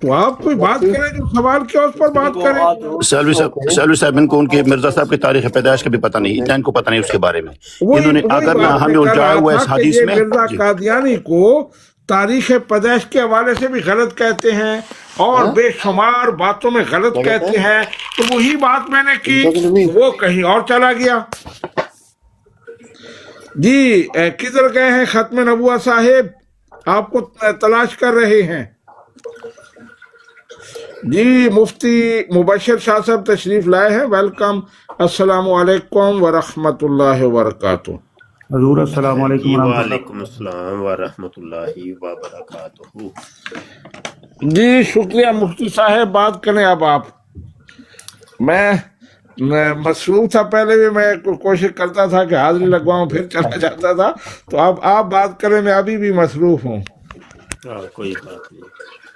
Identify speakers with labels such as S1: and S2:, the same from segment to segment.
S1: تو آپ کوئی بات کریں جو سوال کیا اس پر بات کریں.
S2: سیلوی صاحب ان کو ان کے مرزا صاحب کی تاریخ پیدائش کا بھی پتہ نہیں، اتنا ان کو پتہ نہیں اس کے بارے میں. انہوں نے
S1: وہی
S2: اگر نہ
S1: بات میں
S2: ہمیں
S1: کر
S2: الجھایا
S1: رہا
S2: ہوا
S1: تھا
S2: اس
S1: کہ
S2: حدیث
S1: یہ
S2: میں.
S1: مرزا
S2: جی
S1: قادیانی کو تاریخ پیدائش کے حوالے سے بھی غلط کہتے ہیں اور بے شمار باتوں میں غلط کہتے ہیں. تو وہی بات میں نے کی، وہ کہیں اور چلا گیا. جی کدھر گئے ہیں ختم نبوہ صاحب؟ آپ کو تلاش کر رہے ہیں. جی مفتی مبشر شاہ صاحب تشریف لائے ہیں، ویلکم. السلام علیکم ورحمۃ اللہ وبرکاتہ.
S3: حضور السلام علیکم ورحمۃ
S4: وعلیکم
S3: اللہ.
S4: السلام ورحمۃ اللہ وبرکاتہ.
S1: جی شکریہ مفتی صاحب، بات کریں اب آپ. میں مصروف تھا، پہلے بھی میں کوشش کرتا تھا کہ حاضری لگواؤں پھر چلا جاتا تھا، تو اب آپ بات کریں، میں ابھی بھی مصروف ہوں.
S4: کوئی بات نہیں.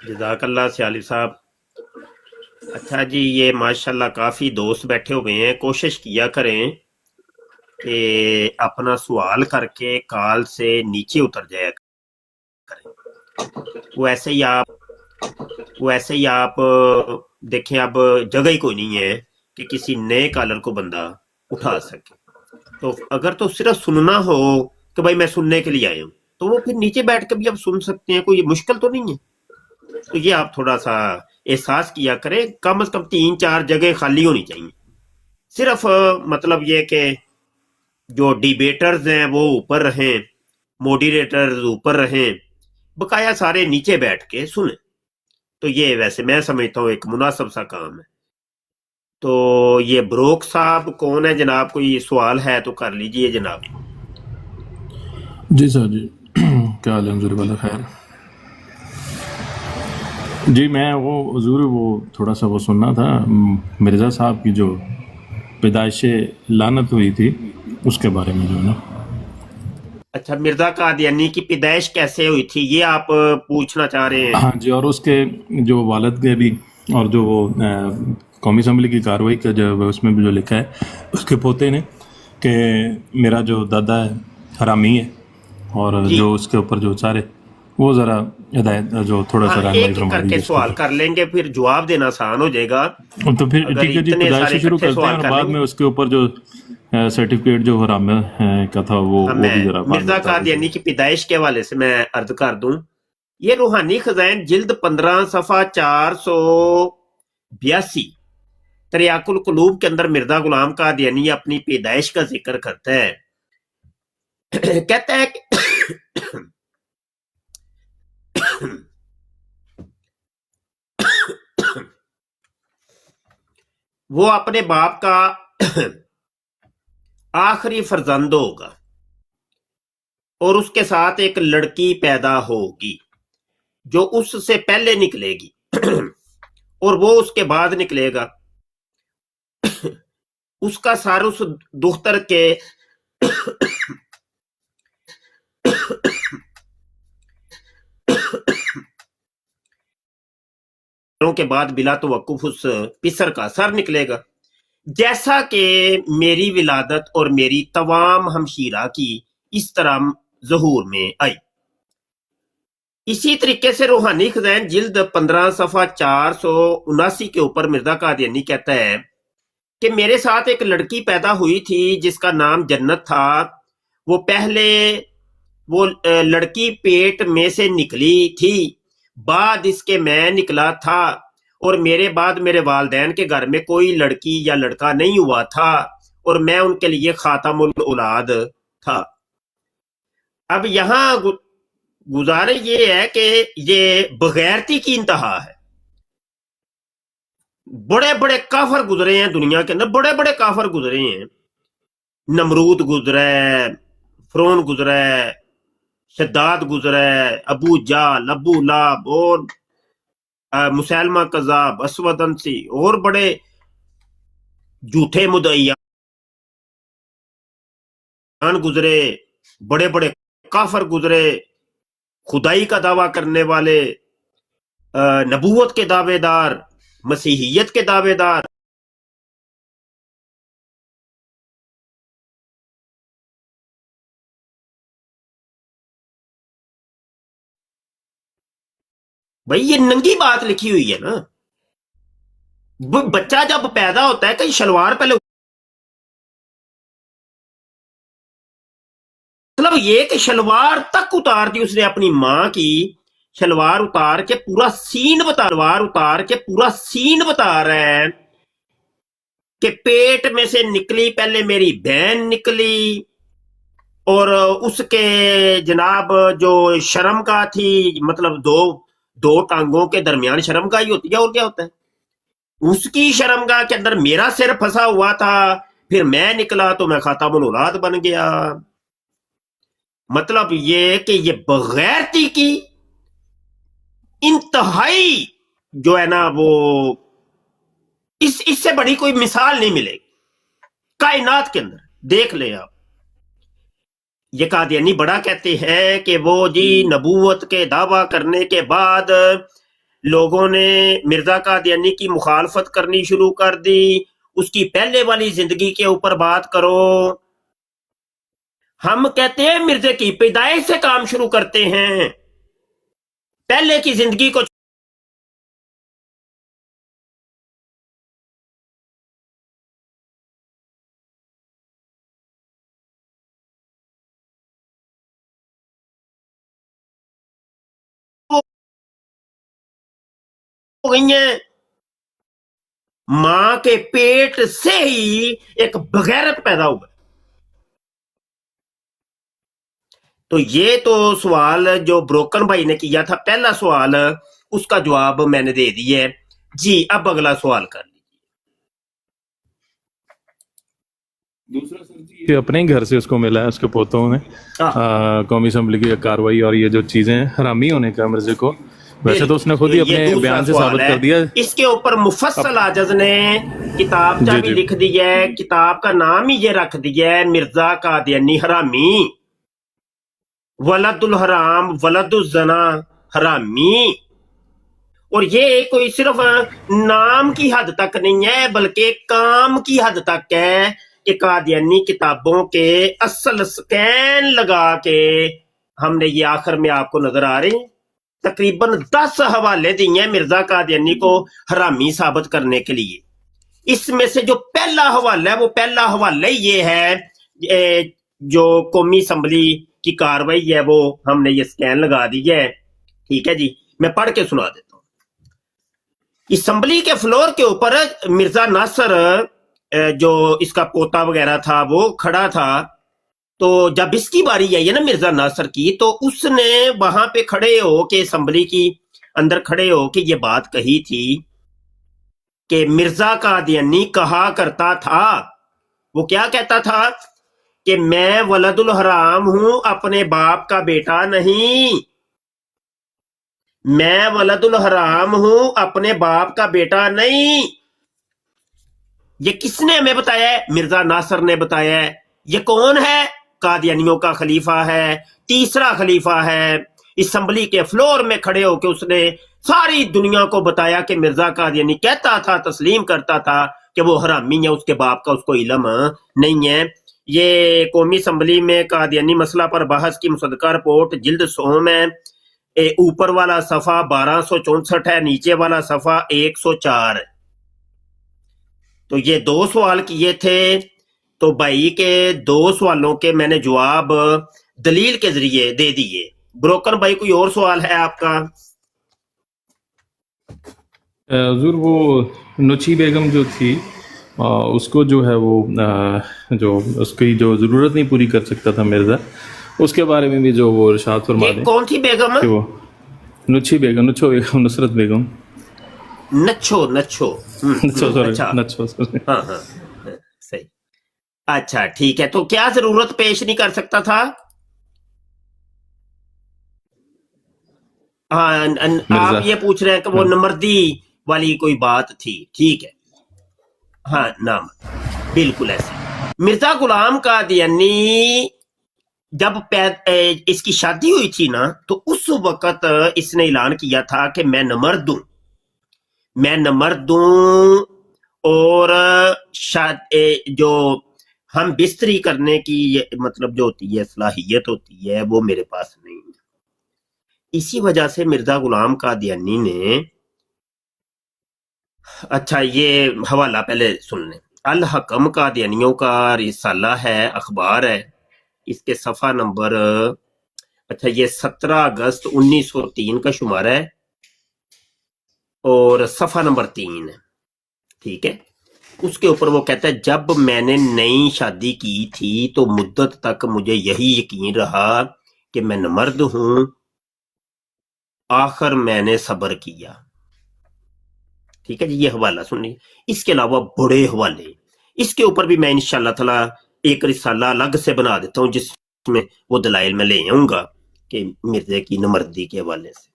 S4: جزاک اللہ سیالی صاحب. اچھا جی، یہ ماشاءاللہ کافی دوست بیٹھے ہوئے ہیں. کوشش کیا کریں کہ اپنا سوال کر کے کال سے نیچے اتر جایا کریں. ویسے ہی آپ دیکھیں، اب جگہ ہی کوئی نہیں ہے کہ کسی نئے کالر کو بندہ اٹھا سکے. تو اگر تو صرف سننا ہو کہ بھائی میں سننے کے لیے آیا ہوں، تو وہ پھر نیچے بیٹھ کے بھی آپ سن سکتے ہیں، کوئی مشکل تو نہیں ہے. تو یہ آپ تھوڑا سا احساس کیا کریں. کم از کم 3-4 جگہ خالی ہونی چاہیے. صرف مطلب یہ کہ جو ڈیبیٹرز ہیں وہ اوپر رہیں، موڈیریٹرز اوپر رہیں، بقایا سارے نیچے بیٹھ کے سنیں. تو یہ ویسے میں سمجھتا ہوں ایک مناسب سا کام ہے. تو یہ بروک صاحب کون ہے جناب؟ کوئی سوال ہے تو کر لیجئے جناب.
S3: جی سر، جی کیا حال ہے حضور والا؟ خیر. جی میں وہ حضور وہ تھوڑا سا وہ سننا تھا، مرزا صاحب کی جو پیدائش لعنت ہوئی تھی اس کے بارے میں جو ہے نا.
S4: اچھا، مرزا قادیانی کی پیدائش کیسے ہوئی تھی یہ آپ پوچھنا چاہ رہے ہیں؟
S3: ہاں جی، اور اس کے جو والد کے بھی، اور جو وہ قومی اسمبلی کی کارروائی کا جو اس میں بھی جو لکھا ہے اس کے پوتے نے کہ میرا جو دادا ہے حرامی ہے، اور
S4: جی
S3: جو اس کے اوپر جو سارے وہ ذرا ہدایت جو تھوڑا
S4: ہاں،
S3: سا رہنمائی
S4: ایک ایک
S3: فرما
S4: کر کے
S3: دیجیے اس کے
S4: سوال کر لیں گے، پھر جواب دینا آسان ہو جائے گا.
S3: اوپر. تو پھر
S4: اگر
S3: ٹھیک ہے جی،
S4: اتنے
S3: پیدائش
S4: سارے
S3: سے شروع
S4: اکٹھے
S3: کرتے ہیں
S4: سوال
S3: اور
S4: کر
S3: بعد
S4: لیں گے.
S3: میں اس کے اوپر جو سرٹیفکیٹ جو حرام کا تھا وہ بھی ذرا بعد میں
S4: مرزا
S3: بتا دیجیے.
S4: قادیانی کی پیدائش کے حوالے سے میں عرض کر دوں. یہ روحانی خزائن جلد 15 صفحہ 482 تریاق القلوب کے اندر مرزا غلام قادیانی اپنی پیدائش کا ذکر کرتا ہے. کہتا ہے کہ وہ اپنے باپ کا آخری فرزند ہوگا اور اس کے ساتھ ایک لڑکی پیدا ہوگی جو اس سے پہلے نکلے گی اور وہ اس کے بعد نکلے گا. اس کا سر اس دختر کے کے بعد بلا توقف اس پسر کا سر نکلے گا، جیسا کہ میری ولادت اور میری تمام ہمشیرہ کی اس طرح ظہور میں آئی. اسی طریقے سے روحانی خزائن جلد 15 صفحہ 479 کے اوپر مرزا قادیانی کہتا ہے کہ میرے ساتھ ایک لڑکی پیدا ہوئی تھی جس کا نام جنت تھا. وہ پہلے وہ لڑکی پیٹ میں سے نکلی تھی، بعد اس کے میں نکلا تھا، اور میرے بعد میرے والدین کے گھر میں کوئی لڑکی یا لڑکا نہیں ہوا تھا اور میں ان کے لیے خاتم الاولاد تھا. اب یہاں گزارش یہ ہے کہ یہ بغیرتی کی انتہا ہے. بڑے بڑے کافر گزرے ہیں دنیا کے اندر، بڑے بڑے کافر گزرے ہیں. نمرود گزرا ہے، فرعون گزرا ہے، شداد گزرا ہے، ابو جال، ابو لہب، اور مسیلمہ کذاب، اسود انسی، اور بڑے جھوٹے مدعیان گزرے، بڑے بڑے کافر گزرے، خدائی کا دعویٰ کرنے والے، نبوت کے دعوے دار، مسیحیت کے دعوے دار. بھائی یہ ننگی بات لکھی ہوئی ہے نا. بچہ جب پیدا ہوتا ہے کہ شلوار پہلے مطلب یہ کہ شلوار تک اتار دی اس نے اپنی ماں کی, شلوار اتار کے پورا سین بتا رہا ہے کہ پیٹ میں سے نکلی پہلے میری بہن نکلی, اور اس کے جناب جو شرمگاہ تھی, مطلب دو ٹانگوں کے درمیان شرمگاہ ہی ہوتی ہے, اور کیا ہوتا ہے, اس کی شرمگاہ کے اندر میرا سر پھنسا ہوا تھا, پھر میں نکلا تو میں خاتم الاولاد بن گیا. مطلب یہ کہ یہ بغیرتی کی انتہائی جو ہے نا وہ اس سے بڑی کوئی مثال نہیں ملے گی کائنات کے اندر. دیکھ لیں آپ, یہ قادیانی بڑا کہتے ہیں کہ وہ جی نبوت کے دعویٰ کرنے کے بعد لوگوں نے مرزا قادیانی کی مخالفت کرنی شروع کر دی, اس کی پہلے والی زندگی کے اوپر بات کرو. ہم کہتے ہیں مرزے کی پیدائش سے کام شروع کرتے ہیں, پہلے کی زندگی کو ہو گئی ہیں. ماں کے پیٹ سے ہی ایک بغیرت پیدا ہوا. تو یہ تو سوال جو بروکن بھائی نے کیا تھا, پہلا سوال, اس کا جواب میں نے دے دیا ہے. جی اب اگلا سوال کر لیجیے.
S3: دوسرا سر جی کہ اپنے ہی گھر سے اس کو ملا ہے, اس کے پوتوں نے قومی اسمبلی کی کاروائی اور یہ جو چیزیں ہیں حرامی ہونے کا مرزے کو, ویسے تو اس نے خود ہی اپنے بیان سے ثابت کر دیا.
S4: اس کے اوپر مفصل عاجز نے کتاب کا بھی لکھ دیا ہے, کتاب کا نام ہی یہ رکھ دیا ہے مرزا قادیانی حرامی, ولد الحرام ولد الزنا حرامی. اور یہ کوئی صرف نام کی حد تک نہیں ہے بلکہ کام کی حد تک ہے کہ قادیانی کتابوں کے اصل سکین لگا کے ہم نے یہ آخر میں آپ کو نظر آ رہے ہیں تقریباً 10 حوالے دیے ہیں مرزا قادیانی کو حرامی ثابت کرنے کے لیے. اس میں سے جو پہلا حوالہ ہے وہ پہلا حوالہ یہ ہے جو قومی اسمبلی کی کاروائی ہے وہ ہم نے یہ سکین لگا دی ہے. ٹھیک ہے جی, میں پڑھ کے سنا دیتا ہوں. اسمبلی کے فلور کے اوپر مرزا ناصر جو اس کا پوتا وغیرہ تھا وہ کھڑا تھا. تو جب اس کی باری آئی ہے نا مرزا ناصر کی, تو اس نے وہاں پہ کھڑے ہو کے اسمبلی کی اندر کھڑے ہو کے یہ بات کہی تھی کہ مرزا قادیانی کہا کرتا تھا, وہ کیا کہتا تھا کہ میں ولد الحرام ہوں, اپنے باپ کا بیٹا نہیں, میں ولد الحرام ہوں, اپنے باپ کا بیٹا نہیں. یہ کس نے ہمیں بتایا ہے؟ مرزا ناصر نے بتایا ہے. یہ کون ہے؟ قادیانیوں کا خلیفہ ہے, تیسرا خلیفہ ہے. اسمبلی کے فلور میں کھڑے ہو کے اس نے ساری دنیا کو بتایا کہ مرزا قادیانی کہتا تھا, تسلیم کرتا تھا کہ وہ حرامی ہے, اس کے باپ کا اس کو علم نہیں ہے. یہ قومی اسمبلی میں قادیانی مسئلہ پر بحث کی مصدقہ رپورٹ جلد 100 ہے. اوپر والا صفحہ 1264 ہے, نیچے والا صفحہ 104 ہے. تو یہ 2 سوال کیے تھے, تو بھائی کے 2 سوالوں کے میں نے جواب دلیل کے ذریعے دے دیے. بروکن بھائی کوئی اور سوال ہے آپ کا؟
S3: حضور وہ نچی بیگم جو تھی اس کو جو ہے وہ جو اس کی جو ضرورت نہیں پوری کر سکتا تھا مرزا, اس کے بارے میں بھی جو وہ ارشاد فرما دیں.
S4: کون سی بیگم؟
S3: وہ نچو بیگم, نصرت بیگم,
S4: نچو ہاں صحیح. اچھا ٹھیک ہے, تو کیا ضرورت پیش نہیں کر سکتا تھا؟ ہاں آپ یہ پوچھ رہے ہیں کہ وہ نمردی والی کوئی بات تھی. ٹھیک ہے, ہاں نام بالکل ایسے. مرزا غلام قادیانی جب اس کی شادی ہوئی تھی نا, تو اس وقت اس نے اعلان کیا تھا کہ میں نمرد ہوں, میں نمرد ہوں, اور جو ہم بستری کرنے کی مطلب جو ہوتی ہے صلاحیت ہوتی ہے وہ میرے پاس نہیں ہے. اسی وجہ سے مرزا غلام قادیانی نے، اچھا یہ حوالہ پہلے سن لیں، الحکم قادیانیوں کا رسالہ ہے، اخبار ہے، اس کے صفحہ نمبر، اچھا یہ 17 اگست 1903 کا شمار ہے اور صفحہ نمبر 3 ہے، ٹھیک ہے۔ اس کے اوپر وہ کہتا ہے جب میں نے نئی شادی کی تھی تو مدت تک مجھے یہی یقین رہا کہ میں نامرد ہوں، آخر میں نے صبر کیا، ٹھیک ہے جی، یہ حوالہ سنیے۔ اس کے علاوہ بڑے حوالے، اس کے اوپر بھی میں انشاءاللہ تعالی ایک رسالہ الگ سے بنا دیتا ہوں جس میں وہ دلائل میں لے آؤں گا کہ مرزے کی نامردی کے حوالے سے۔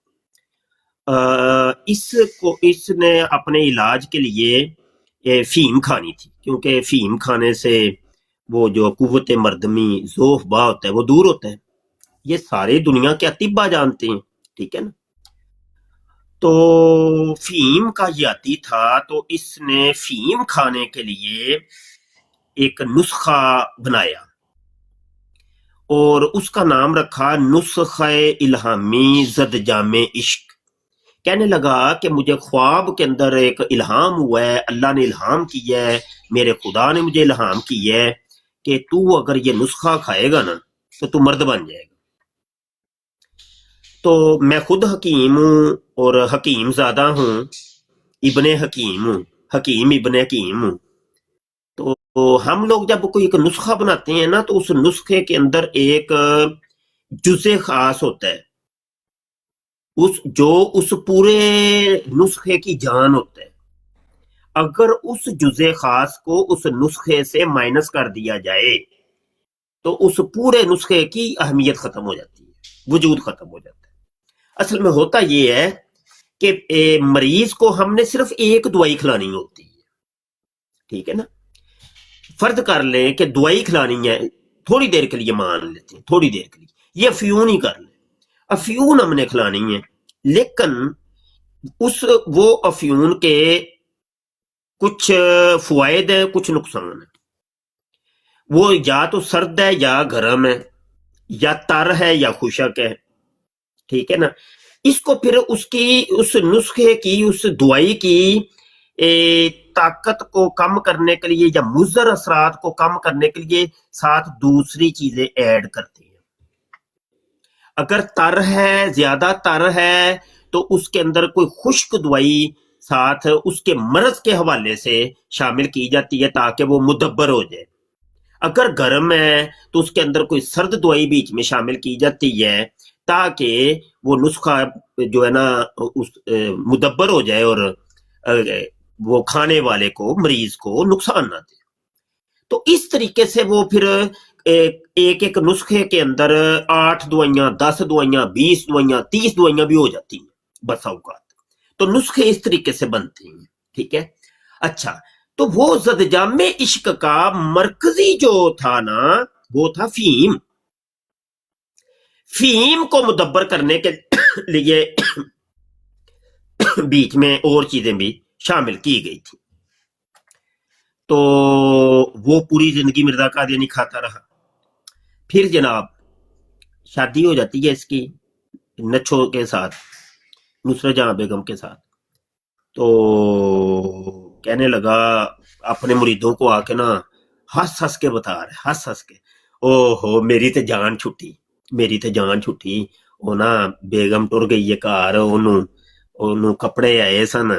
S4: اس نے اپنے علاج کے لیے فیم کھانی تھی، کیونکہ فیم کھانے سے وہ جو قوت مردمی ذوف با ہوتا ہے وہ دور ہوتا ہے، یہ سارے دنیا کے اطباء جانتے ہیں، ٹھیک ہے نا۔ تو فیم کا یہ عادی تھا، تو اس نے فیم کھانے کے لیے ایک نسخہ بنایا اور اس کا نام رکھا نسخہ الہامی زد جام عشق۔ کہنے لگا کہ مجھے خواب کے اندر ایک الہام ہوا ہے، اللہ نے الہام کیا ہے، میرے خدا نے مجھے الہام کیا ہے کہ تو اگر یہ نسخہ کھائے گا نا تو تو مرد بن جائے گا۔ تو میں خود حکیم ہوں اور حکیم زادہ ہوں، ابن حکیم ہوں، حکیم ابن حکیم ہوں۔ تو ہم لوگ جب کوئی ایک نسخہ بناتے ہیں نا تو اس نسخے کے اندر ایک جزء خاص ہوتا ہے، اس پورے نسخے کی جان ہوتا ہے۔ اگر اس جزء خاص کو اس نسخے سے مائنس کر دیا جائے تو اس پورے نسخے کی اہمیت ختم ہو جاتی ہے، وجود ختم ہو جاتا ہے۔ اصل میں ہوتا یہ ہے کہ مریض کو ہم نے صرف ایک دوائی کھلانی ہوتی ہے، ٹھیک ہے نا۔ فرض کر لیں کہ دوائی کھلانی ہے، تھوڑی دیر کے لیے مان لیتے ہیں، تھوڑی دیر کے لیے یہ افیون ہی کر لیں، افیون ہم نے کھلانی ہے، لیکن وہ افیون کے کچھ فوائد ہیں، کچھ نقصان ہیں۔ وہ یا تو سرد ہے یا گرم ہے، یا تر ہے یا خشک ہے، ٹھیک ہے نا۔ اس کو پھر اس نسخے کی، اس دوائی کی طاقت کو کم کرنے کے لیے یا مضر اثرات کو کم کرنے کے لیے ساتھ دوسری چیزیں ایڈ کرتے ہیں۔ اگر تر ہے، زیادہ تر ہے، تو اس کے اندر کوئی خشک دوائی ساتھ اس کے مرض کے حوالے سے شامل کی جاتی ہے تاکہ وہ مدبر ہو جائے۔ اگر گرم ہے تو اس کے اندر کوئی سرد دوائی بیچ میں شامل کی جاتی ہے تاکہ وہ نسخہ جو ہے نا مدبر ہو جائے اور وہ کھانے والے کو، مریض کو نقصان نہ دے۔ تو اس طریقے سے وہ پھر ایک نسخے کے اندر 8 دوائیاں، 10 دوائیاں، 20 دوائیاں، 30 دوائیاں بھی ہو جاتی ہیں بسا اوقات۔ تو نسخے اس طریقے سے بنتے ہیں، ٹھیک ہے۔ اچھا، تو وہ زد جام عشق کا مرکزی جو تھا نا وہ تھا فیم۔ فیم کو مدبر کرنے کے لیے بیچ میں اور چیزیں بھی شامل کی گئی تھی۔ تو وہ پوری زندگی مرزا قادیانی کھاتا رہا۔ پھر جناب شادی ہو جاتی ہے اس کی نچھو کے ساتھ، نصرت جہاں بیگم کے ساتھ۔ تو کہنے لگا اپنے مریدوں کو آ کے نا ہنس ہنس کے بتا رہے، ہنس ہنس کے، او ہو میری تے جان چھٹی، میری تے جان چھٹی، وہ نا بیگم ٹر گئی ہے گھر، انہوں کپڑے آئے سن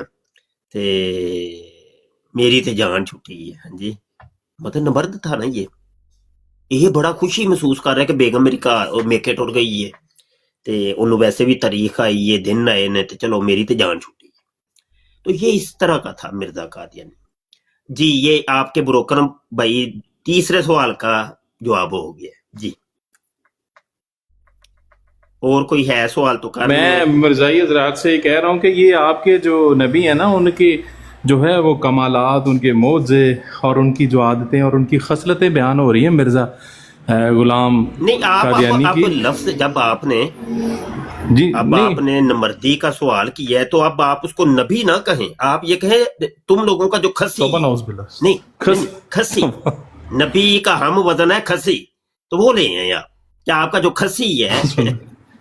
S4: تے میری تے جان چھٹی ہے۔ ہاں جی، مطلب نمرد تھا نا یہ بڑا خوشی محسوس کر رہا ہے کہ بیگم میری میکے ٹر گئی ہے، تے انہوں ویسے بھی تاریخ آئی ہے، دن آئے نے، تے چلو میری تے جان چھٹی۔ تو یہ اس طرح کا تھا مرزا قادیانی جی۔ یہ آپ کے بروکر بھائی تیسرے سوال کا جواب ہو گیا جی۔ اور کوئی ہے سوال تو کر
S3: میں مرزائی حضرات سے کہہ رہا ہوں کہ یہ آپ کے جو نبی ہیں نا، ان کی جو ہے وہ کمالات، ان کے معجزے اور ان کی جو عادتیں اور ان کی خصلتیں بیان ہو رہی ہیں مرزا غلام
S4: نہیں،
S3: قادیانی
S4: آپ
S3: کی۔
S4: لفظ جب آپ نے
S3: جی
S4: اب آپ نے نمردی کا سوال کیا ہے تو اب آپ اس کو نبی نہ کہیں، آپ یہ کہیں تم لوگوں کا جو کھسی
S3: توبہ نعوذ باللہ۔
S4: نہیں، کھسی نبی کا ہم وزن ہے کھسی، تو وہ لے ہیں آپ کیا آپ کا جو کھسی ہے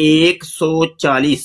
S4: 140,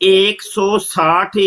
S4: 160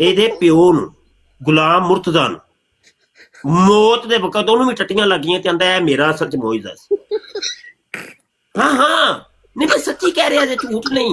S4: ਇਹਦੇ ਪਿਓ ਨੂੰ ਗੁਲਾਮ ਮੁਰਤਜ਼ਾ ਨੂੰ ਮੌਤ ਦੇ ਵਕਤ ਉਹਨੂੰ ਵੀ ਟੱਟੀਆਂ ਲੱਗੀਆਂ ਤੇ ਆਂਦਾ ਹੈ ਮੇਰਾ ਅਸਲ ਚ ਮੋਇਜ਼ਾ ਸੀ। ਹਾਂ ਨਹੀਂ ਮੈਂ ਸੱਚੀ ਕਹਿ ਰਿਹਾ ਜੇ ਝੂਠ ਨਹੀਂ।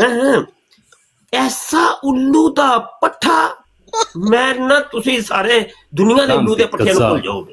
S4: ਹਾਂ ਐਸਾ ਉੱਲੂ ਦਾ ਪੱਠਾ ਮੈਂ ਨਾ ਤੁਸੀਂ ਸਾਰੇ ਦੁਨੀਆ ਦੇ ਉੱਲੂ ਦੇ ਪੱਠੇ ਨੂੰ ਭੁੱਲ ਜਾਓਗੇ।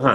S4: ਹਾਂ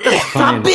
S4: ਕਸਾਬੇ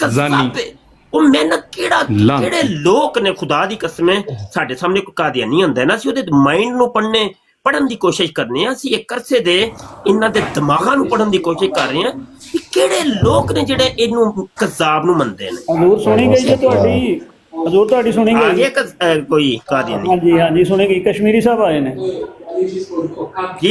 S4: ਕਸਾਬੇ ਉਹ ਮੈਂ ਨਾ ਕਿਹੜੇ ਲੋਕ ਨੇ ਖੁਦਾ ਦੀ ਕਸਮ ਹੈ ਸਾਡੇ ਸਾਹਮਣੇ ਕੋਈ ਕਾਦੀਆਨੀ ਹੁੰਦਾ ਨਾ ਸੀ ਉਹਦੇ ਮਾਈਂਡ ਨੂੰ ਪੜਨ ਦੀ ਕੋਸ਼ਿਸ਼ ਕਰਨੇ ਆ ਅਸੀਂ ਇੱਕ ਅਰਸੇ ਦੇ ਇਹਨਾਂ ਦੇ ਦਿਮਾਗਾਂ ਨੂੰ ਪੜਨ ਦੀ ਕੋਸ਼ਿਸ਼ ਕਰ ਰਹੇ ਆ ਕਿ ਕਿਹੜੇ ਲੋਕ ਨੇ ਜਿਹੜੇ ਇਹਨੂੰ ਕਜ਼ਾਬ ਨੂੰ ਮੰਨਦੇ ਨੇ।
S5: ਹਜ਼ੂਰ ਸੁਣੀ ਗਈ ਹੈ ਤੁਹਾਡੀ, ਹਜ਼ੂਰ ਤੁਹਾਡੀ ਸੁਣੀ
S4: ਆ
S5: ਗਈ।
S4: ਗਿਆ ਕੋਈ ਕਾਦੀਆਨੀ?
S5: ਹਾਂਜੀ ਹਾਂਜੀ ਸੁਣੀ ਗਈ। ਕਸ਼ਮੀਰੀ ਸਾਹਿਬ ਆਏ ਨੇ
S4: ਜੀ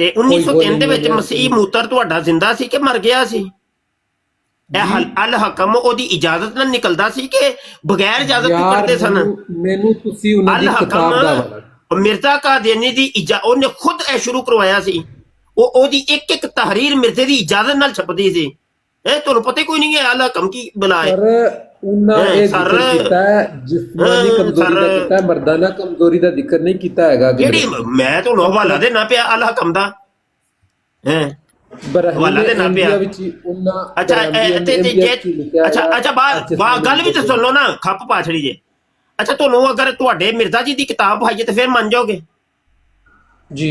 S4: 1903 ਦੇ ਵਿੱਚ ਮਸੀਹ ਮੂਤਰ ਤੁਹਾਡਾ ਜ਼ਿੰਦਾ ਸੀ ਕਿ ਮਰ ਗਿਆ ਸੀ? ਇਹ ਅਲ ਹਕਮ ਉਹਦੀ ਇਜਾਜ਼ਤ ਨਾਲ ਨਿਕਲਦਾ ਸੀ ਕਿ ਬਗੈਰ ਇਜਾਜ਼ਤ ਤੋਂ ਕਰਦੇ ਸਨ?
S6: ਮੈਨੂੰ ਤੁਸੀਂ ਉਹਨਾਂ ਦੀ ਕਿਤਾਬ ਦਾ
S4: ਹਵਾਲਾ ਮਿਰਜ਼ਾ ਕਾਦੀਆਨੀ ਦੀ ਉਹਨੇ ਖੁਦ ਇਹ ਸ਼ੁਰੂ ਕਰਵਾਇਆ ਸੀ। ਉਹਦੀ ਇੱਕ ਇੱਕ ਤਹਰੀਰ ਮਿਰਜ਼ੇ ਦੀ ਇਜਾਜ਼ਤ ਨਾਲ ਛਪਦੀ ਸੀ। ਇਹ ਤੁਹਾਨੂੰ ਪਤਾ ਕੋਈ ਨਹੀਂ ਹੈ ਅਲ ਹਕਮ ਕੀ ਬੁਲਾਏ
S6: ਸਰ ਉਹਨਾਂ ਇਹ ਜ਼ਿਕਰ ਕੀਤਾ ਹੈ ਜਿਸਮਾਨੀ ਕਮਜ਼ੋਰੀ ਦਾ ਕੀਤਾ, ਮਰਦਾਨਾ ਕਮਜ਼ੋਰੀ ਦਾ ਜ਼ਿਕਰ ਨਹੀਂ ਕੀਤਾ ਹੈਗਾ।
S4: ਜਿਹੜੀ ਮੈਂ ਤੁਹਾਨੂੰ ਹਵਾਲਾ ਦੇਣਾ ਪਿਆ ਅਲ ਹਕਮ ਦਾ ਹਵਾਲਾ ਦੇਣਾ ਪਿਆ। ਅੱਛਾ ਗੱਲ ਵੀ ਤਾਂ ਸੁਣ ਲਓ ਨਾ, ਖੱਪ ਪਾਛੜੀ ਜੇ। ਅੱਛਾ ਤੁਹਾਨੂੰ ਅਗਰ ਤੁਹਾਡੇ ਮਿਰਜ਼ਾ ਜੀ ਦੀ ਕਿਤਾਬ ਪਾਈਏ ਤਾਂ ਫਿਰ ਮੰਨ ਜਾਓਗੇ
S6: ਜੀ?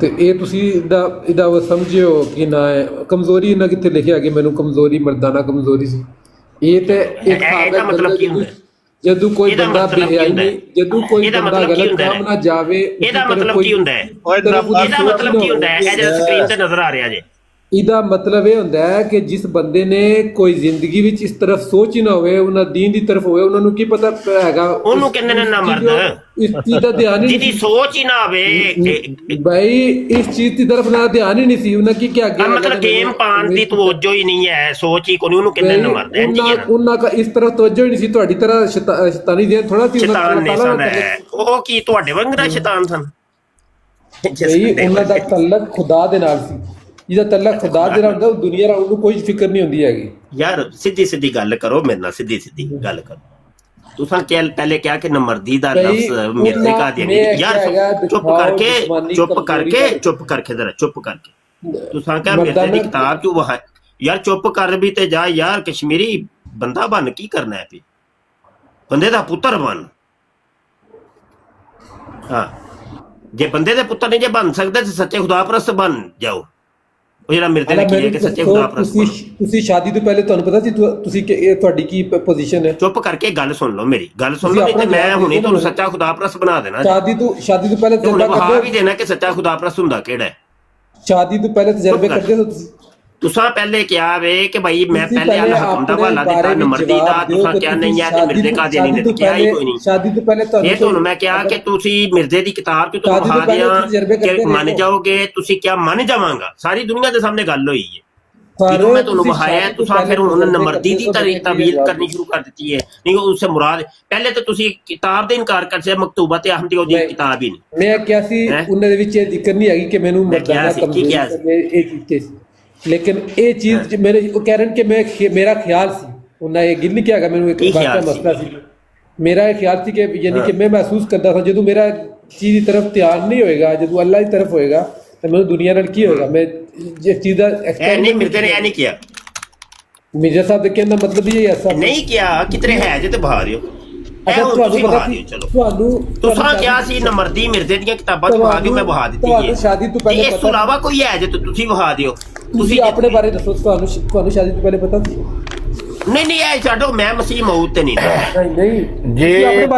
S6: ਤੇ ਇਹ ਤੁਸੀਂ ਇਹਦਾ ਉਹ ਸਮਝਿਓ ਕਿ ਨਾ ਕਮਜ਼ੋਰੀ ਨਾ ਕਿੱਥੇ ਲਿਖਿਆ ਕਿ ਮੈਨੂੰ ਕਮਜ਼ੋਰੀ ਮਰਦਾਨਾ ਕਮਜ਼ੋਰੀ ਸੀ। ਇਹ ਤੇ ਇੱਕ
S4: ਇਹਦਾ ਮਤਲਬ ਕੀ ਹੁੰਦਾ?
S6: ਜਦੋਂ ਕੋਈ
S4: ਇਹਦਾ
S6: ਬੰਦਾ
S4: ਮਤਲਬ ਕੀ
S6: ਬੇਹਯਾਈ
S4: ਹੁੰਦਾ ਹੈ?
S6: ਨਹੀਂ, ਜਦੋਂ ਕੋਈ
S4: ਇਹਦਾ
S6: ਬੰਦਾ
S4: ਮਤਲਬ ਕੀ
S6: ਗਲਤ
S4: ਹੁੰਦਾ
S6: ਕੰਮ
S4: ਹੈ?
S6: ਨਾ ਜਾਵੇ,
S4: ਇਹਦਾ ਮਤਲਬ ਕੀ ਹੁੰਦਾ ਹੈ? ਇਹਦਾ ਮਤਲਬ ਕੀ ਹੁੰਦਾ ਹੈ? ਇਹ ਜਿਹੜਾ ਸਕਰੀਨ ਤੇ ਨਜ਼ਰ ਆ ਰਿਹਾ ਜੇ,
S6: ਇਹਦਾ ਮਤਲਬ ਇਹ ਹੁੰਦਾ ਹੈ ਕਿ ਜਿਸ ਬੰਦੇ ਨੇ ਕੋਈ ਜ਼ਿੰਦਗੀ ਵਿੱਚ ਇਸ ਤਰਫ ਸੋਚ ਹੀ ਨਾ ਹੋਵੇ, ਉਹਨਾਂ ਦੀਨ ਦੀ ਤਰਫ ਹੋਵੇ, ਉਹਨਾਂ ਨੂੰ ਕੀ ਪਤਾ ਹੈਗਾ
S4: ਉਹਨੂੰ ਕਹਿੰਦੇ ਨੇ ਨਾ ਮਰਦ।
S6: ਇਸ ਚੀਜ਼ ਦਾ ਧਿਆਨ ਹੀ
S4: ਜਿਹਦੀ
S6: ਨਹੀਂ
S4: ਸੋਚ ਹੀ ਨਾ ਆਵੇ
S6: ਸੀ ਭਾਈ, ਇਸ ਚੀਜ਼ ਦੀ ਤਰਫ ਨਾ ਧਿਆਨ ਹੀ ਨਹੀਂ ਸੀ ਉਹਨਾਂ ਕੀ ਕਿਹਾ
S4: ਆ ਮਤਲਬ ਗੇਮ ਪਾਣ ਦੀ ਤਵੱਜੋ ਹੀ ਨਹੀਂ ਹੈ, ਸੋਚ ਹੀ ਕੋਈ ਨਹੀਂ, ਉਹਨੂੰ ਕਹਿੰਦੇ ਨੇ ਮਰਦ। ਇੰਜ ਹੀ ਹੈ ਨਾ,
S6: ਉਹਨਾਂ ਦਾ ਇਸ ਤਰਫ ਤਵੱਜੋ ਹੀ ਨਹੀਂ ਸੀ, ਤੁਹਾਡੀ ਤਰ੍ਹਾਂ ਸ਼ੈਤਾਨੀ ਦੇ ਥੋੜਾ ਸੀ
S4: ਸ਼ੈਤਾਨ ਨਹੀਂ ਸਨ ਹੈ। ਉਹ ਕੀ ਤੁਹਾਡੇ ਵਾਂਗਰਾ ਸ਼ੈਤਾਨ ਸਨ?
S6: ਭਾਈ ਉਹਨਾਂ ਦਾ ਤਲਕ ਖੁਦਾ ਦੇ ਨਾਲ ਸੀ, ਜਿਹਦਾ ਤਲਕ ਖੁਦਾ ਦੇ ਨਾਲ ਹੁੰਦਾ, ਉਹ ਦੁਨੀਆ ਨਾਲ ਉਹਨੂੰ ਕੋਈ ਫਿਕਰ ਨਹੀਂ ਹੁੰਦੀ ਹੈਗੀ।
S4: ਯਾਰ ਸਿੱਧੀ ਸਿੱਧੀ ਗੱਲ ਕਰੋ ਮੇਰੇ ਨਾਲ, ਸਿੱਧੀ ਸਿੱਧੀ ਗੱਲ ਕਰੋ। ਤੁਸੀਂ ਪਹਿਲੇ ਕਿਹਾ ਕਿ ਨਮਰਦੀ ਦਾ ਲਫ਼ਜ਼ ਮਿਰਜ਼ੇ ਕਾ ਦਿਆ ਯਾਰ, ਚੁੱਪ ਕਰਕੇ ਜ਼ਰਾ ਚੁੱਪ ਕਰਕੇ। ਤੁਸੀਂ ਕਿਹਾ ਮਿਰਜ਼ੇ ਦੀ ਕਿਤਾਬ ਚੋਂ ਵਹਾ, ਯਾਰ ਚੁੱਪ ਕਰ ਵੀ ਤੇ ਜਾ ਯਾਰ, ਕਸ਼ਮੀਰੀ ਬੰਦਾ ਬਣ ਕੀ ਕਰਨਾ ਹੈ? ਬੰਦੇ ਦਾ ਪੁੱਤਰ ਬਣ। ਹਾਂ, ਜੇ ਬੰਦੇ ਦੇ ਪੁੱਤਰ ਨਹੀਂ ਜੇ ਬਣ ਸਕਦੇ ਤੇ ਸੱਚੇ ਖੁਦਾਪਰਸਤ ਬਣ ਜਾਓ। ਉਹ ਜਿਹੜਾ ਮਿਰਜ਼ੇ ਨੇ ਕੀ ਹੈ ਕਿ ਸੱਚੇ ਖੁਦਾਪਰਸਤ।
S6: ਤੁਸੀਂ ਸ਼ਾਦੀ ਤੋਂ ਪਹਿਲੇ ਤੁਹਾਨੂੰ ਪਤਾ ਸੀ ਤੁਸੀਂ ਤੁਹਾਡੀ ਕੀ ਪੋਜੀਸ਼ਨ ਹੈ?
S4: ਚੁੱਪ ਕਰਕੇ ਗੱਲ ਸੁਣ ਲਓ, ਮੇਰੀ ਗੱਲ ਸੁਣ ਲਓ, ਨਹੀਂ ਤੇ ਮੈਂ ਹੁਣੇ ਤੁਹਾਨੂੰ ਸੱਚਾ ਖੁਦਾਪਰਸਤ ਬਣਾ ਦੇਣਾ।
S6: ਸ਼ਾਦੀ ਤੋਂ ਪਹਿਲੇ
S4: ਵਹਾ ਵੀ ਦੇਣਾ ਕਿ ਸੱਚਾ ਖੁਦਾਪਰਸਤ ਹੁੰਦਾ ਕਿਹੜਾ ਹੈ।
S6: ਸ਼ਾਦੀ ਤੋਂ ਪਹਿਲੇ ਤਜਰਬੇ ਕਰਦੇ ਹੋ ਤੁਸੀਂ?
S4: ਤੁਸੀਂ ਪਹਿਲੇ ਕਿਹਾ ਵੇ ਕਿ ਭਾਈ ਮੈਂ ਪਹਿਲੇ ਅੱਲਾਹ ਹੁਕਮ ਦਾ ਹਵਾਲਾ ਦਿੱਤਾ ਨਮਰਦੀ ਦਾ, ਤੁਸੀਂ ਕਿਹਾ ਨਹੀਂ ਹੈ ਕਿ ਮਿਰਜ਼ੇ ਕਾ ਦੇਣੀ ਨਹੀਂ, ਕਿਹਾ ਹੀ ਕੋਈ ਨਹੀਂ।
S6: ਸ਼ਾਦੀ ਤੋਂ ਪਹਿਲੇ
S4: ਇਹ ਤੁਹਾਨੂੰ ਮੈਂ ਕਿਹਾ ਕਿ ਤੁਸੀਂ ਮਿਰਜ਼ੇ ਦੀ ਕਿਤਾਬ ਚ ਤੁਹਾਨੂੰ ਵਹਾ ਦਿਆਂ ਕਿ ਮੰਨ ਜਾਓਗੇ, ਤੁਸੀਂ ਕਿਹਾ ਮੰਨ ਜਾਵਾਂਗਾ, ਸਾਰੀ ਦੁਨੀਆ ਦੇ ਸਾਹਮਣੇ ਗੱਲ ਹੋਈ ਹੈ। ਜਦੋਂ ਮੈਂ ਤੁਹਾਨੂੰ ਵਹਾਇਆ ਤੁਸੀਂ ਫਿਰ ਹੁਣ ਨਮਰਦੀ ਦੀ ਤਾਵੀਲ ਕਰਨੀ ਸ਼ੁਰੂ ਕਰ ਦਿੱਤੀ ਹੈ। ਨਹੀਂ ਉਸੇ ਮੁਰਾਦ ਪਹਿਲੇ ਤਾਂ ਤੁਸੀਂ ਕਿਤਾਬ ਦਾ ਇਨਕਾਰ ਕਰਦੇ, ਮਕਤੂਬਾ ਤੇ ਅਹਿਮਦੀ ਉਹਦੀ ਕਿਤਾਬ ਹੀ ਨਹੀਂ।
S6: ਮੈਂ ਕਿਹਾ ਸੀ ਉਹਨਾਂ ਦੇ ਵਿੱਚ ਇਹ ਜ਼ਿਕਰ ਨਹੀਂ ਹੈਗੀ ਕਿ ਮੈਨੂੰ ਮਰਦਾਨਾ ਕਮਜ਼ੋਰੀ ਇਹ ਚੀਜ਼ ਸੀ, ਲੇਕਿਨ ਇਹ ਚੀਜ਼ ਮੇਰੇ ਉਹ ਕਹਿ ਰਹੇ ਕਿ ਮੇਰਾ ਖਿਆਲ ਸੀ, ਉਹਨਾਂ ਇਹ ਗਿਲ ਨਹੀਂ ਕਿਹਾ ਮੈਨੂੰ, ਇੱਕ ਬਾਤ ਦਾ ਮਸਲਾ ਸੀ ਮੇਰਾ ਇਹ ਖਿਆਲ ਸੀ ਕਿ ਯਾਨੀ ਕਿ ਮੈਂ ਮਹਿਸੂਸ ਕਰਦਾ ਸੀ ਜਦੋਂ ਮੇਰਾ ਚੀਜ਼ ਦੀ ਤਰਫ ਧਿਆਨ ਨਹੀਂ ਹੋਏਗਾ, ਜਦੋਂ ਅੱਲਾਹ ਦੀ ਤਰਫ ਹੋਏਗਾ ਤਾਂ ਮੈਨੂੰ ਦੁਨੀਆ ਨਾਲ ਕੀ ਹੋਏਗਾ। ਮੈਂ ਜਿਸ ਚੀਜ਼ ਦਾ
S4: ਨਹੀਂ ਮਿਰਜ਼ੇ ਨੇ ਇਹ ਨਹੀਂ ਕਿਹਾ,
S6: ਮਿਰਜ਼ਾ ਸਾਹਿਬ ਦੇ ਕਹਿਣ ਦਾ ਮਤਲਬ ਇਹ ਹੈ
S4: ਨਹੀਂ ਕਿਹਾ ਕਿਤਨੇ ਹੈ ਜੇ ਤੇ ਬਹਾ ਦਿਓ।
S6: ਅੱਛਾ ਤੁਹਾਨੂੰ ਪਤਾ ਸੀ,
S4: ਤੁਸੀਂ ਕਿਹਾ ਸੀ ਨਮਰਦੀ ਮਿਰਜ਼ੇ ਦੀਆਂ ਕਿਤਾਬਾਂ ਚ ਵਹਾ ਦਿਓ, ਮੈਂ ਵਹਾ ਦਿੱਤੀ ਹੈ।
S6: ਸ਼ਾਦੀ ਤੋਂ ਪਹਿਲੇ
S4: ਇਸ ਤੋਂ ਇਲਾਵਾ ਕੋਈ ਹੈ ਜੇ ਤੁਸੀਂ ਵਹਾ ਦਿਓ।
S6: ਤੁਸੀਂ ਆਪਣੇ ਬਾਰੇ ਦੱਸੋ, ਤੁਹਾਨੂੰ ਸ਼ਾਦੀ ਤੋਂ ਪਹਿਲੇ ਪਤਾ ਸੀ?
S4: ਨਹੀਂ ਇਹ ਛੱਡੋ, ਮੈਂ ਮਸੀਹ ਮੌਤ ਤੇ ਨਹੀਂ
S6: ਨਹੀਂ
S1: ਜੀ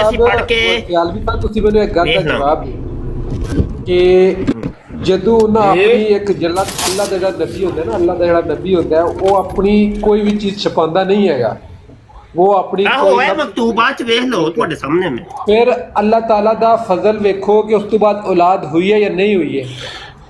S4: ਅਸੀਂ ਪੜ ਕੇ
S6: ਖਿਆਲ ਵੀ ਤਾਂ ਤੁਸੀਂ ਮੈਨੂੰ ਇੱਕ ਗੱਲ ਦਾ ਜਵਾਬ ਦਿਓ ਕਿ ਜਦੋਂ ਉਹਨਾਂ ਆਪਣੀ ਇੱਕ ਜਿਹੜਾ ਅੱਲਾ ਦਾ ਜਿਹੜਾ ਨਬੀ ਹੁੰਦਾ ਨਾ ਅੱਲਾ ਦਾ ਜਿਹੜਾ ਨਬੀ ਹੁੰਦਾ ਉਹ ਆਪਣੀ ਕੋਈ ਵੀ ਚੀਜ਼ ਛਪਾਉਂਦਾ ਨਹੀਂ ਹੈਗਾ ਉਹ ਆਪਣੀ
S4: ਆਹੋ ਹੈ ਮਕਤੂਬਾਤ ਚ ਵੇਖ ਲਓ ਤੁਹਾਡੇ ਸਾਹਮਣੇ ਮੈਂ
S6: ਫਿਰ ਅੱਲਾ ਤਾਲਾ ਦਾ ਫਜ਼ਲ ਵੇਖੋ ਕਿ ਉਸ ਤੋਂ ਬਾਅਦ ਔਲਾਦ ਹੋਈ ਹੈ ਜਾਂ ਨਹੀਂ ਹੋਈ ਹੈ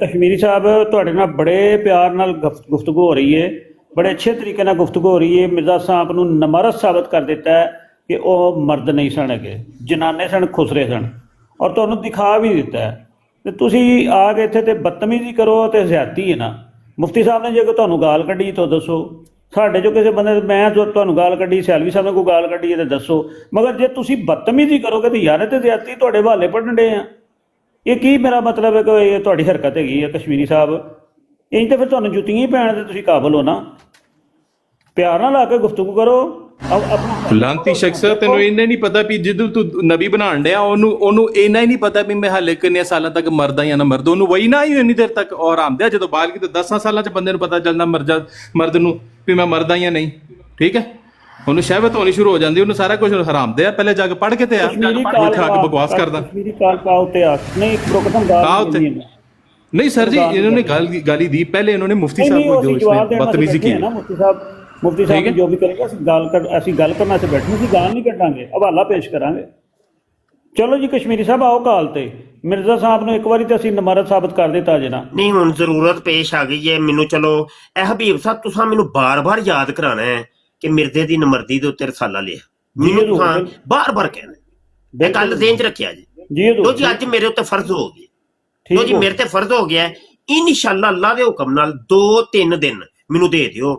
S5: ਕਸ਼ਮੀਰੀ ਸਾਹਿਬ ਤੁਹਾਡੇ ਨਾਲ ਬੜੇ ਪਿਆਰ ਨਾਲ ਗੁਫ਼ਤਗੂ ਹੋ ਰਹੀ ਹੈ ਬੜੇ ਅੱਛੇ ਤਰੀਕੇ ਨਾਲ ਗੁਫ਼ਤਗੂ ਹੋ ਰਹੀ ਹੈ ਮਿਰਜ਼ਾ ਸਾਹਿਬ ਨੂੰ ਨਮਰਦ ਸਾਬਤ ਕਰ ਦਿੱਤਾ ਹੈ ਕਿ ਉਹ ਮਰਦ ਨਹੀਂ ਸਨ ਹੈਗੇ ਜਨਾਨੇ ਸਨ ਖੁਸਰੇ ਸਨ ਔਰ ਤੁਹਾਨੂੰ ਦਿਖਾ ਵੀ ਦਿੱਤਾ ਹੈ ਤੇ ਤੁਸੀਂ ਆ ਕੇ ਇੱਥੇ ਤੇ ਬਦਤਮੀਜ਼ੀ ਕਰੋ ਤੇ ਜ਼ਿਆਦਤੀ ਹੈ ਨਾ ਮੁਫਤੀ ਸਾਹਿਬ ਨੇ ਜੇ ਕੋਈ ਤੁਹਾਨੂੰ ਗਾਲ ਕੱਢੀ ਤਾਂ ਦੱਸੋ ਸਾਡੇ ਜੋ ਕਿਸੇ ਬੰਦੇ ਮੈਂ ਜੋ ਤੁਹਾਨੂੰ ਗਾਲ ਕੱਢੀ ਸੈਲਵੀ ਸਾਹਿਬ ਨੇ ਕੋਈ ਗਾਲ ਕੱਢੀ ਹੈ ਤਾਂ ਦੱਸੋ ਮਗਰ ਜੇ ਤੁਸੀਂ ਬਦਤਮੀਜ਼ੀ ਕਰੋਗੇ ਤਾਂ ਯਾਰ ਤੇ ਜ਼ਿਆਦਤੀ ਤੁਹਾਡੇ ਹਵਾਲੇ ਪੜਨ ਡੇ ਆ ਇਹ ਕੀ ਮੇਰਾ ਮਤਲਬ ਹੈ ਕਿ ਇਹ ਤੁਹਾਡੀ ਹਰਕਤ ਹੈਗੀ ਹੈ ਕਸ਼ਮੀਰੀ ਸਾਹਿਬ ਇੰਜ ਤਾਂ ਫਿਰ ਤੁਹਾਨੂੰ ਜੁੱਤੀਆਂ ਹੀ ਪੈਣ ਦੇ ਤੁਸੀਂ ਕਾਬਲ ਹੋ ਨਾ ਪਿਆਰ ਨਾਲ ਆ ਕੇ ਗੁਫ਼ਤਗੂ ਕਰੋ ਆਪਣਾ
S7: ਲਾਂਤੀ ਸ਼ਖਸ ਤੈਨੂੰ ਇੰਨਾ ਨਹੀਂ ਪਤਾ ਵੀ ਜਦੋਂ ਤੂੰ ਨਬੀ ਬਣਾਉਣ ਡਿਆ ਉਹਨੂੰ ਇੰਨਾ ਹੀ ਨਹੀਂ ਪਤਾ ਵੀ ਮੈਂ ਹਾਲੇ ਕਿੰਨੇ ਸਾਲਾਂ ਤੱਕ ਮਰਦਾ ਜਾਂ ਨਾ ਮਰਦਾ ਉਹਨੂੰ ਵਹੀ ਨਾ ਹੀ ਇੰਨੀ ਦੇਰ ਤੱਕ ਔਰ ਆਮਦਿਆ ਜਦੋਂ ਬਾਲ ਕੀ ਤਾਂ 10 ਸਾਲਾਂ ਚ ਬੰਦੇ ਨੂੰ ਪਤਾ ਚੱਲਦਾ ਮਰਦ ਨੂੰ ਵੀ ਮੈਂ ਮਰਦਾ ਜਾਂ ਨਹੀਂ ਠੀਕ ਹੈ ਉਹਨੂੰ ਸ਼ਹਿਵਤ ਹੋਣੀ ਸ਼ੁਰੂ ਹੋ ਜਾਂਦੀ ਉਹਨੂੰ ਸਾਰਾ ਕੁਝ ਹਰਾਮ ਦੇ ਆ ਪਹਿਲੇ ਜਾ ਕੇ ਪੜ੍ਹ ਕੇ ਤੇ ਆ ਉੱਥੇ ਆ ਕੇ ਬਕਵਾਸ ਕਰਦਾ
S5: ਕਸ਼ਮੀਰੀ ਕਾਲ ਪਾਓ ਤੇ ਆ ਨਹੀਂ ਪ੍ਰੋਗਰਾਮ ਗਾਲ
S7: ਨਹੀਂ ਸਰ ਜੀ ਇਹਨਾਂ ਨੇ ਗਾਲੀ ਦੀ ਪਹਿਲੇ ਇਹਨਾਂ ਨੇ ਮੁਫਤੀ ਸਾਹਿਬ ਨੂੰ ਜੋ ਇਸਨੇ ਬਦਤਮੀਜ਼ੀ ਕੀ
S5: ਨਾ ਮੁਫਤੀ ਸਾਹਿਬ ਜੋ ਵੀ ਕਰੇਗਾ ਅਸੀਂ ਗੱਲ ਕਰਨਾ ਤੇ ਬੈਠੇ ਸੀ ਗਾਲ ਨਹੀਂ ਕੱਢਾਂਗੇ ਹਵਾਲਾ ਪੇਸ਼ ਕਰਾਂਗੇ ਚਲੋ ਜੀ ਕਸ਼ਮੀਰੀ ਸਾਹਿਬ ਆਓ ਕਾਲ ਤੇ ਮਿਰਜ਼ਾ ਸਾਹਿਬ ਨੂੰ ਇੱਕ ਵਾਰੀ ਤੇ ਅਸੀਂ ਨਮਾਰਤ ਸਾਬਤ ਕਰ ਦਿੱਤਾ ਜਨਾ
S4: ਨਹੀਂ ਹੁਣ ਜ਼ਰੂਰਤ ਪੇਸ਼ ਆ ਗਈ ਹੈ ਮੈਨੂੰ ਚਲੋ ਇਹ ਹਬੀਬ ਸਾਹਿਬ ਤੁਸੀਂ ਮੈਨੂੰ ਬਾਰ-ਬਾਰ ਯਾਦ ਕਰਾਣਾ ਹੈ ਕਿ ਮਿਰਜ਼ੇ ਦੀ ਨਮਰਦੀ ਦੇ ਉੱਤੇ ਰਸਾਲਾ ਲਿਆ ਮੈਨੂੰ ਤੁਸੀਂ ਬਾਰ-ਬਾਰ ਕਹਿਣਾ ਇਹ ਗੱਲ ਦੇਣ ਚ ਰੱਖਿਆ ਜੀ ਲੋ ਜੀ ਅੱਜ ਮੇਰੇ ਉੱਤੇ ਫਰਜ਼ ਹੋ ਗਿਆ ਲੋ ਜੀ ਮੇਰੇ ਤੇ ਫਰਜ਼ ਹੋ ਗਿਆ ਇਨਸ਼ਾਅੱਲਾ ਅੱਲਾ ਦੇ ਹੁਕਮ ਨਾਲ 2-3 ਦਿਨ ਮੈਨੂੰ ਦੇ ਦਿਓ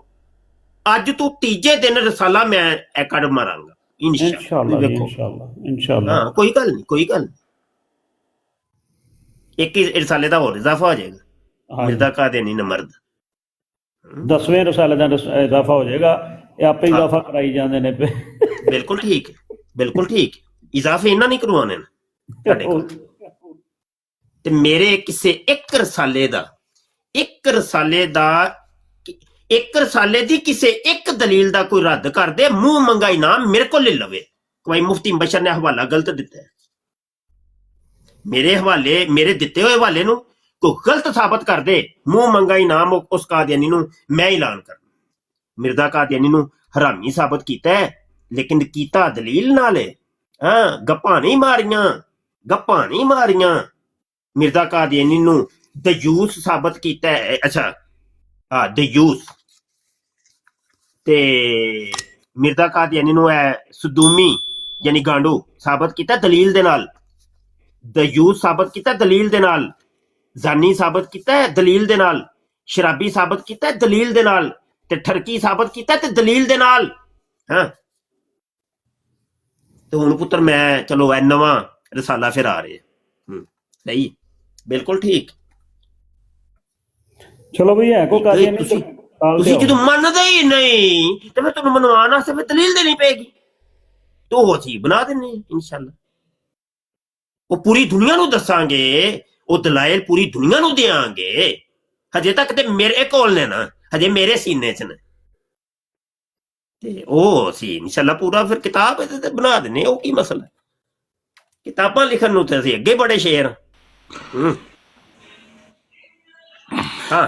S4: ਅੱਜ ਤੋਂ ਤੀਜੇ ਦਿਨ ਰਸਾਲਾ ਮੈਂ ਇਹ ਕੱਢ ਮਾਰਾਂਗਾ ਇਨਸ਼ਾਅੱਲਾ ਹਾਂ ਕੋਈ ਗੱਲ ਨਹੀਂ ਇੱਕ ਹੀ ਰਸਾਲੇ ਦਾ ਹੋਰ ਇਜ਼ਾਫਾ ਹੋ ਜਾਏਗਾ ਮਿਰਜ਼ਾ ਕਾਦੇ ਨਹੀਂ ਨਮਰਦ
S5: 10ਵੇਂ ਰਸਾਲੇ ਦਾ ਇਜ਼ਾਫਾ ਹੋ ਜਾਏਗਾ ਇਹ ਆਪੇ ਇਜ਼ਾਫਾ ਕਰਾਈ ਜਾਂਦੇ ਨੇ
S4: ਬਿਲਕੁਲ ਠੀਕ ਇਜ਼ਾਫੇ ਇਹਨਾਂ ਨਹੀਂ ਕਰਵਾਉਣੇ ਤੁਹਾਡੇ ਕੋਲ ਤੇ ਮੇਰੇ ਕਿਸੇ ਇੱਕ ਰਸਾਲੇ ਦਾ ਇੱਕ ਰਸਾਲੇ ਦੀ ਕਿਸੇ ਇੱਕ ਦਲੀਲ ਦਾ ਕੋਈ ਰੱਦ ਕਰ ਦੇ, ਮੂੰਹ ਮੰਗਾ ਇਨਾਮ ਮੇਰੇ ਕੋਲ ਲੈ ਲਵੇ। ਕੋਈ ਮੁਫਤੀ ਬਸ਼ਰ ਨੇ ਹਵਾਲਾ ਗਲਤ ਦਿੱਤਾ ਹੈ, ਮੇਰੇ ਦਿੱਤੇ ਹੋਏ ਹਵਾਲੇ ਨੂੰ ਕੋਈ ਗਲਤ ਸਾਬਤ ਕਰ ਦੇ, ਮੂੰਹ ਮੰਗਾ ਇਨਾਮ ਉਸ ਕਾਦੀਆਨੀ ਨੂੰ ਮੈਂ ਐਲਾਨ ਕਰਨਾ। ਮਿਰਜ਼ਾ ਕਾਦੀਆਨੀ ਨੂੰ ਹਰਾਮੀ ਸਾਬਤ ਕੀਤਾ ਹੈ, ਲੇਕਿਨ ਕੀਤਾ ਦਲੀਲ ਨਾਲ ਹੈ। ਹਾਂ, ਗੱਪਾਂ ਨਹੀਂ ਮਾਰੀਆਂ। ਮਿਰਜ਼ਾ ਕਾਦੀਆਨੀ ਨੂੰ ਦਯੂਸ ਸਾਬਤ ਕੀਤਾ ਹੈ। ਅੱਛਾ ਹਾਂ, ਦਯੂਸ। ਤੇ ਮਿਰਜ਼ਾ ਕਾਦੀਆਨੀ ਨੂੰ ਸਦੂਮੀ ਯਾਨੀ ਗਾਂਡੂ ਸਾਬਤ ਕੀਤਾ ਦਲੀਲ ਦੇ ਨਾਲ, ਦਯੂਸ ਸਾਬਤ ਕੀਤਾ ਦਲੀਲ ਦੇ ਨਾਲ, ਜ਼ਾਨੀ ਸਾਬਤ ਕੀਤਾ ਦਲੀਲ ਦੇ ਨਾਲ, ਸ਼ਰਾਬੀ ਸਾਬਤ ਕੀਤਾ ਦਲੀਲ ਦੇ ਨਾਲ, ਤੇ ਠਰਕੀ ਸਾਬਤ ਕੀਤਾ ਤੇ ਦਲੀਲ ਦੇ ਨਾਲ। ਹਾਂ, ਤੇ ਹੁਣ ਪੁੱਤਰ ਮੈਂ ਚਲੋ ਨਵਾਂ ਰਸਾਲਾ ਫਿਰ ਆ ਰਿਹਾ। ਸਹੀ, ਬਿਲਕੁਲ ਠੀਕ।
S5: ਚਲੋ ਬਈ ਹੈ ਕੋ ਕਾਦੀਆਨੀ
S4: ਤੁਸੀਂ ਜਦੋਂ ਮੰਨਦੇ ਹੀ ਨਹੀਂ ਤੇ ਮੈਂ ਤੁਹਾਨੂੰ ਮਨਵਾਉਣ ਵਾਸਤੇ ਫਿਰ ਦਲੀਲ ਦੇਣੀ ਪਏਗੀ। ਤੋ ਉਹ ਚੀਜ਼ ਬਣਾ ਦਿੰਦੇ ਇਨਸ਼ਾਅੱਲਾ, ਉਹ ਪੂਰੀ ਦੁਨੀਆ ਨੂੰ ਦੱਸਾਂਗੇ, ਉਹ ਦਲਾਇਲ ਪੂਰੀ ਦੁਨੀਆ ਨੂੰ ਦਿਆਂਗੇ। ਹਜੇ ਤੱਕ ਤੇ ਮੇਰੇ ਕੋਲ ਨੇ ਨਾ, ਹਜੇ ਮੇਰੇ ਸੀਨੇ 'ਚ ਨੇ, ਤੇ ਉਹ ਅਸੀਂ ਇਨਸ਼ਾਅੱਲਾ ਪੂਰਾ ਫਿਰ ਕਿਤਾਬ ਇਹਦੇ ਤੇ ਬਣਾ ਦਿੰਦੇ। ਉਹ ਕੀ ਮਸਲਾ, ਕਿਤਾਬਾਂ ਲਿਖਣ ਨੂੰ ਤੇ ਅਸੀਂ ਅੱਗੇ ਬੜੇ ਸ਼ੇਰ। ਹਾਂ,